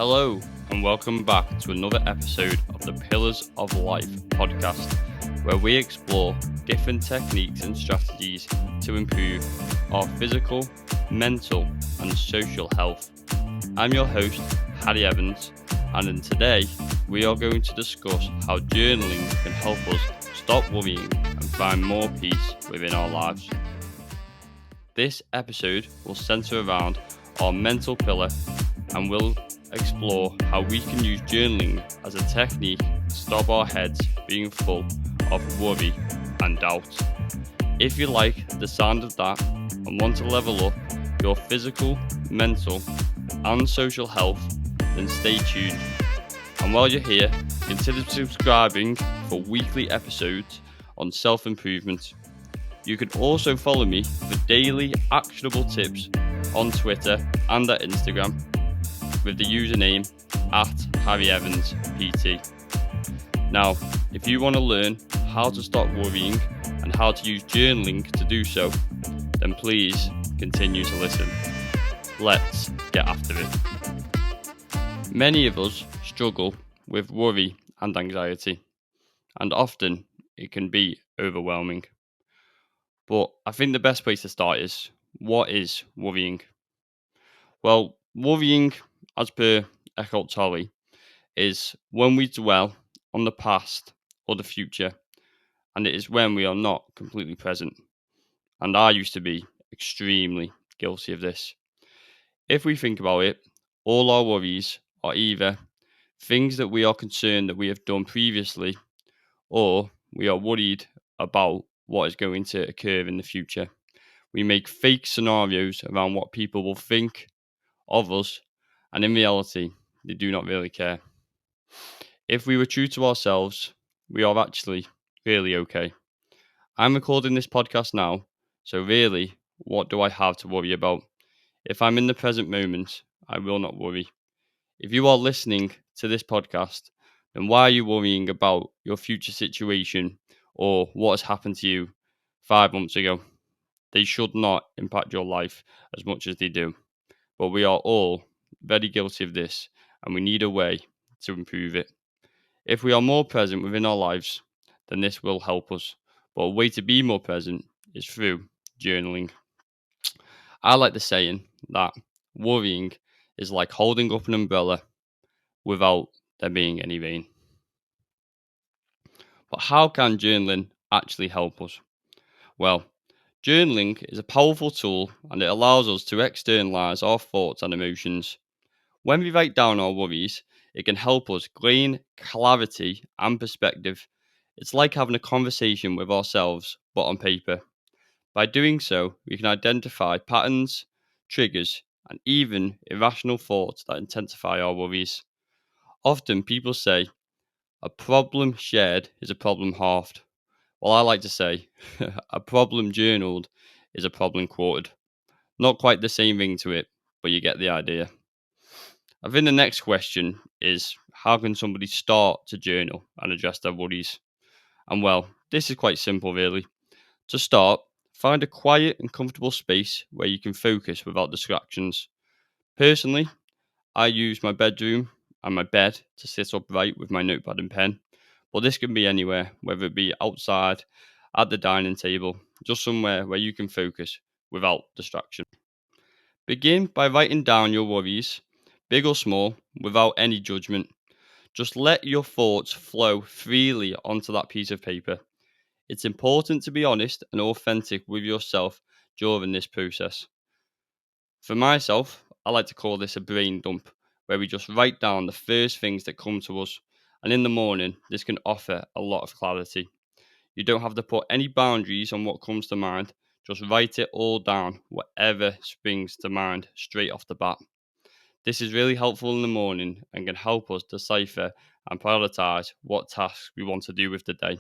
Hello, and welcome back to another episode of the Pillars of Life podcast, where we explore different techniques and strategies to improve our physical, mental, and social health. I'm your host, Harry Evans, and today we are going to discuss how journaling can help us stop worrying and find more peace within our lives. This episode will centre around our mental pillar, and we'll explore how we can use journaling as a technique to stop our heads being full of worry and doubt. If you like the sound of that and want to level up your physical, mental, and social health, then stay tuned. And while you're here, consider subscribing for weekly episodes on self-improvement. You can also follow me for daily actionable tips on Twitter and at Instagram with the username @HarryEvansPT. Now, if you want to learn how to stop worrying and how to use journaling to do so, then please continue to listen. Let's get after it. Many of us struggle with worry and anxiety, and often it can be overwhelming. But I think the best place to start is, what is worrying? Well, worrying, as per Eckhart Tolle, is when we dwell on the past or the future, and it is when we are not completely present. And I used to be extremely guilty of this. If we think about it, all our worries are either things that we are concerned that we have done previously, or we are worried about what is going to occur in the future. We make fake scenarios around what people will think of us, and in reality, they do not really care. If we were true to ourselves, we are actually really okay. I'm recording this podcast now, so really, what do I have to worry about? If I'm in the present moment, I will not worry. If you are listening to this podcast, then why are you worrying about your future situation or what has happened to you 5 months ago? They should not impact your life as much as they do. But we are all very guilty of this, and we need a way to improve it. If we are more present within our lives, then this will help us. But a way to be more present is through journaling. I like the saying that worrying is like holding up an umbrella without there being any rain. But how can journaling actually help us? Well, journaling is a powerful tool, and it allows us to externalize our thoughts and emotions. When we write down our worries, it can help us gain clarity and perspective. It's like having a conversation with ourselves, but on paper. By doing so, we can identify patterns, triggers, and even irrational thoughts that intensify our worries. Often people say, a problem shared is a problem halved. Well, I like to say, a problem journaled is a problem quoted. Not quite the same ring to it, but you get the idea. I think the next question is, how can somebody start to journal and address their worries? And well, this is quite simple, really. To start, find a quiet and comfortable space where you can focus without distractions. Personally, I use my bedroom and my bed to sit upright with my notepad and pen, but this can be anywhere, whether it be outside, at the dining table, just somewhere where you can focus without distraction. Begin by writing down your worries, big or small, without any judgment. Just let your thoughts flow freely onto that piece of paper. It's important to be honest and authentic with yourself during this process. For myself, I like to call this a brain dump, where we just write down the first things that come to us, and in the morning, this can offer a lot of clarity. You don't have to put any boundaries on what comes to mind, just write it all down, whatever springs to mind straight off the bat. This is really helpful in the morning and can help us decipher and prioritize what tasks we want to do with the day.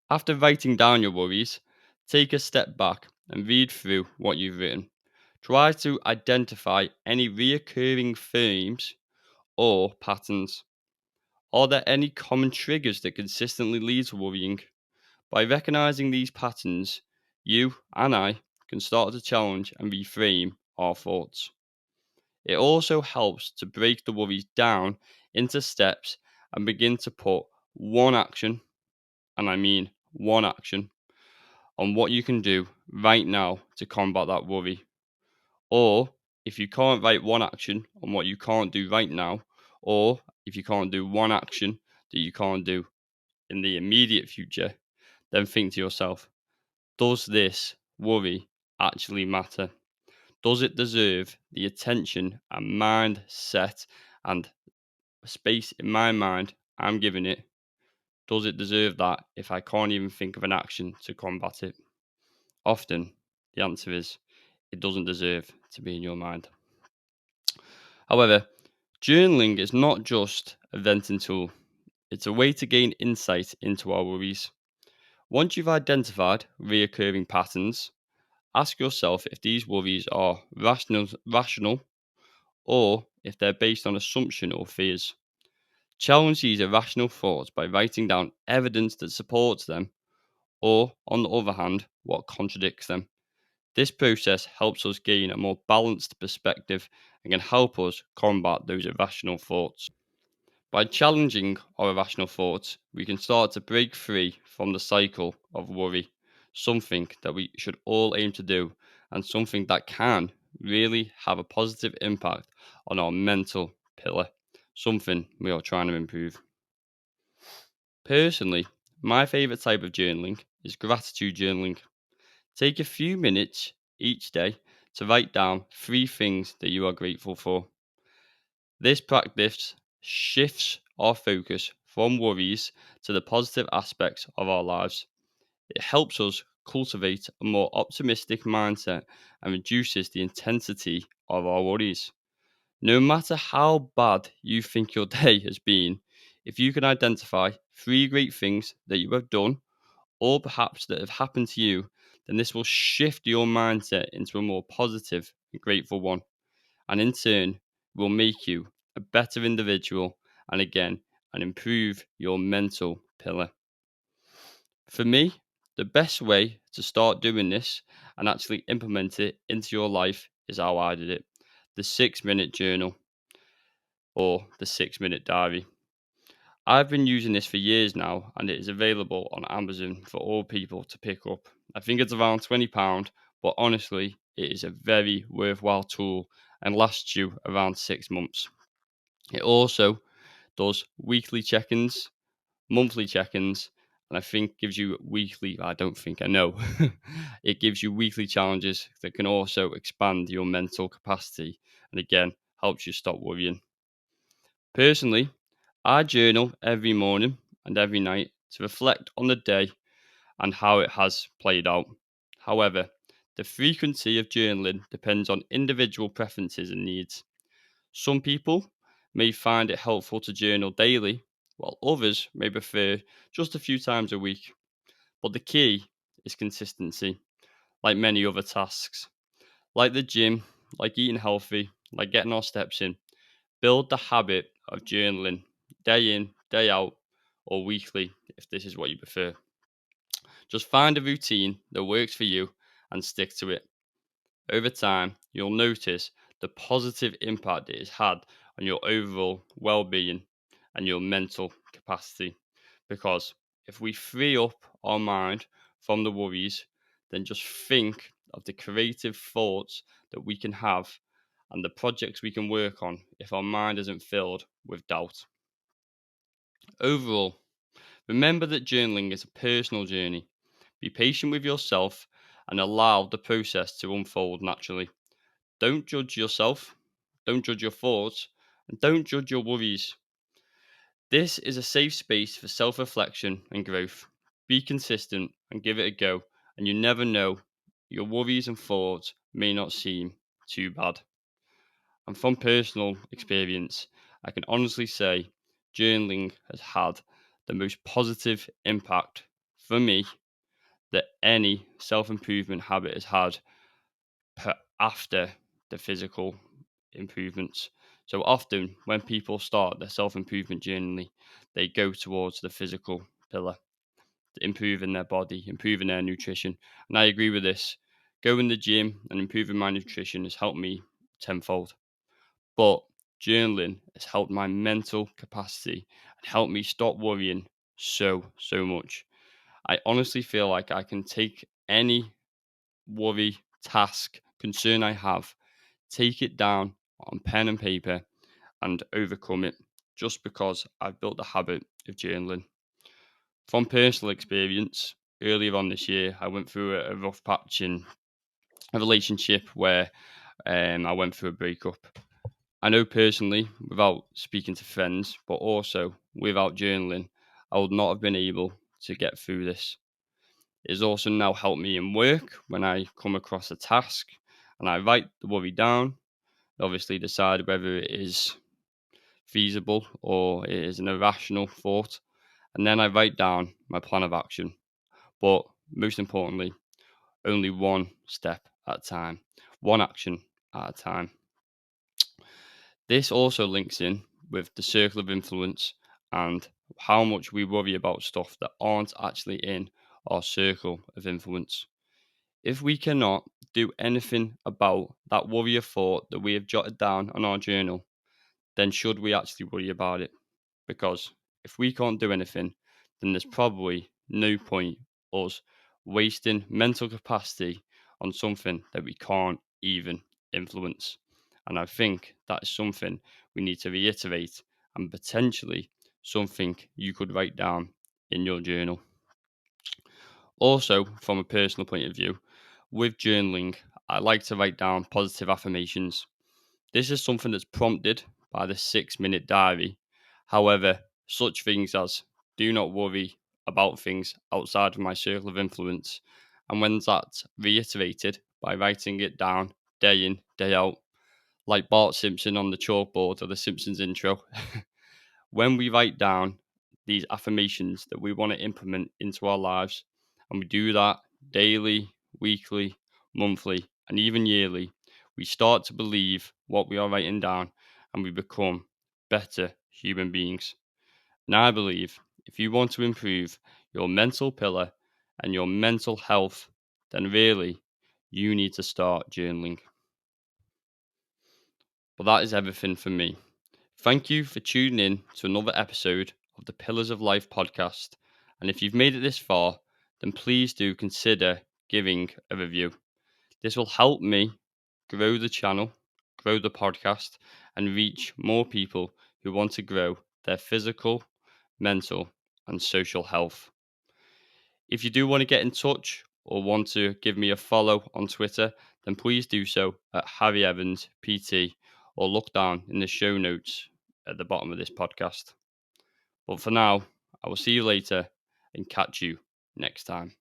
After writing down your worries, take a step back and read through what you've written. Try to identify any reoccurring themes or patterns. Are there any common triggers that consistently lead to worrying? By recognizing these patterns, you and I can start to challenge and reframe our thoughts. It also helps to break the worries down into steps and begin to put one action, and I mean one action, on what you can do right now to combat that worry. Or if you can't write one action on what you can't do right now, or if you can't do one action that you can't do in the immediate future, then think to yourself, does this worry actually matter? Does it deserve the attention and mindset and space in my mind I'm giving it? Does it deserve that if I can't even think of an action to combat it? Often, the answer is it doesn't deserve to be in your mind. However, journaling is not just a venting tool, it's a way to gain insight into our worries. Once you've identified reoccurring patterns, ask yourself if these worries are rational or if they're based on assumption or fears. Challenge these irrational thoughts by writing down evidence that supports them, or, on the other hand, what contradicts them. This process helps us gain a more balanced perspective and can help us combat those irrational thoughts. By challenging our irrational thoughts, we can start to break free from the cycle of worry, something that we should all aim to do, and something that can really have a positive impact on our mental pillar, something we are trying to improve. Personally, my favourite type of journaling is gratitude journaling. Take a few minutes each day to write down 3 things that you are grateful for. This practice shifts our focus from worries to the positive aspects of our lives. It helps us cultivate a more optimistic mindset and reduces the intensity of our worries. No matter how bad you think your day has been, if you can identify 3 great things that you have done or perhaps that have happened to you, then this will shift your mindset into a more positive and grateful one, and in turn will make you a better individual and again and improve your mental pillar. For me, the best way to start doing this and actually implement it into your life is how I did it: the 6 minute journal or the 6 minute diary. I've been using this for years now and it is available on Amazon for all people to pick up. I think it's around £20, but honestly, it is a very worthwhile tool and lasts you around 6 months. It also does weekly check ins, monthly check ins, and I think gives you weekly, I don't think, I know, it gives you weekly challenges that can also expand your mental capacity and again helps you stop worrying. Personally, I journal every morning and every night to reflect on the day and how it has played out. However, the frequency of journaling depends on individual preferences and needs. Some people may find it helpful to journal daily, while others may prefer just a few times a week. But the key is consistency, like many other tasks, like the gym, like eating healthy, like getting our steps in. Build the habit of journaling day in, day out, or weekly if this is what you prefer. Just find a routine that works for you and stick to it. Over time, you'll notice the positive impact it has had on your overall well being and your mental capacity. Because if we free up our mind from the worries, then just think of the creative thoughts that we can have and the projects we can work on if our mind isn't filled with doubt. Overall, remember that journaling is a personal journey. Be patient with yourself and allow the process to unfold naturally. Don't judge yourself, don't judge your thoughts, and don't judge your worries. This is a safe space for self reflection and growth. Be consistent and give it a go, and you never know, your worries and thoughts may not seem too bad. And from personal experience, I can honestly say journaling has had the most positive impact for me that any self improvement habit has had after the physical improvements. So often, when people start their self improvement journey, they go towards the physical pillar, improving their body, improving their nutrition. And I agree with this. Going to the gym and improving my nutrition has helped me tenfold. But journaling has helped my mental capacity and helped me stop worrying so much. I honestly feel like I can take any worry, task, concern I have, take it down on pen and paper and overcome it just because I've built the habit of journaling. From personal experience, earlier on this year, I went through a rough patch in a relationship where I went through a breakup. I know personally, without speaking to friends, but also without journaling, I would not have been able to get through this. It has also now helped me in work when I come across a task and I write the worry down, obviously decide whether it is feasible or it is an irrational thought, and then I write down my plan of action. But most importantly, only one step at a time, one action at a time. This also links in with the circle of influence and how much we worry about stuff that aren't actually in our circle of influence. If we cannot do anything about that worry of thought that we have jotted down on our journal, then should we actually worry about it? Because if we can't do anything, then there's probably no point us wasting mental capacity on something that we can't even influence. And I think that is something we need to reiterate and potentially something you could write down in your journal. Also, from a personal point of view, with journaling, I like to write down positive affirmations. This is something that's prompted by the 6 minute diary. However, such things as do not worry about things outside of my circle of influence, and when that's reiterated by writing it down day in, day out, like Bart Simpson on the chalkboard of the Simpsons intro, when we write down these affirmations that we want to implement into our lives, and we do that daily, weekly, monthly, and even yearly, we start to believe what we are writing down and we become better human beings. And I believe if you want to improve your mental pillar and your mental health, then really you need to start journaling. But that is everything for me. Thank you for tuning in to another episode of the Pillars of Life podcast. And if you've made it this far, then please do consider giving a review. This will help me grow the channel, grow the podcast, and reach more people who want to grow their physical, mental, and social health. If you do want to get in touch or want to give me a follow on Twitter, then please do so at Harry Evans PT or look down in the show notes at the bottom of this podcast. But for now, I will see you later and catch you next time.